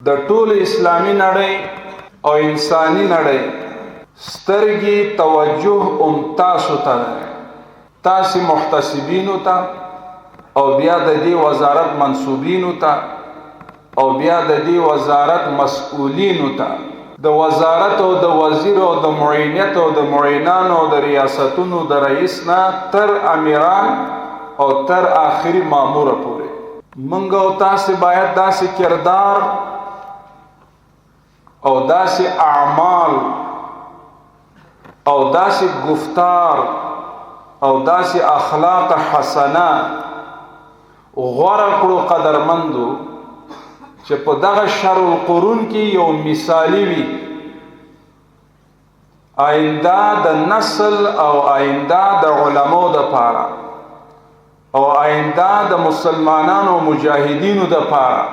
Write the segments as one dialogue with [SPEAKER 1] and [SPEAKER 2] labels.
[SPEAKER 1] د ټول اسلامی نړۍ او انسانی نړۍ سترګي توجه تاسو ته تاسو محتسبینو ته او بیا د دې وزارت منصوبینو ته او بیا د دې وزارت مسؤلینو ته د وزارت او د وزیر او د معینیت او د معینان او د ریاستونو د رئیس نه تر امیران او تر آخري مامور پورې منګ او تاسو باید داسې کردار او داسې اعمال او داسې گفتار او داسې اخلاق حسنه غوره کړو قدرمندو چې په دغه شر القرون کې یو مثالی وي آینده د نسل او آینده د علماء د پاره او آینده د مسلمانانو مجاهدینو د پاره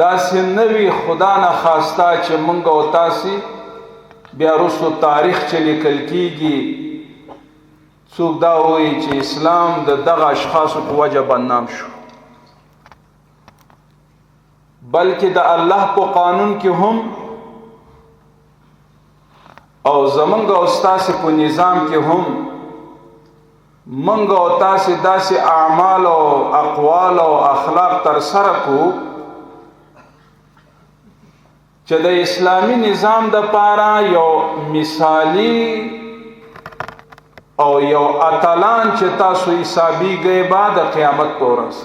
[SPEAKER 1] داسې نوی خدا نه خواسته چې مونږ او تاسو بیا رسو تاریخ چې لیکل کیږي څوک دا وایي چې اسلام د دغه اشخاصو په وجه بدنام شو بلکې د الله په قانون کې هم او زمونږ او تاسو په نظام کې هم مونږ او تاسو داسې اعمال او اقوال او اخلاق تر سره کو چې د اسلامی نظام د پاره یو مثالی او یو اتلان چې تاسو حسابي گئے بعد قیامت پورس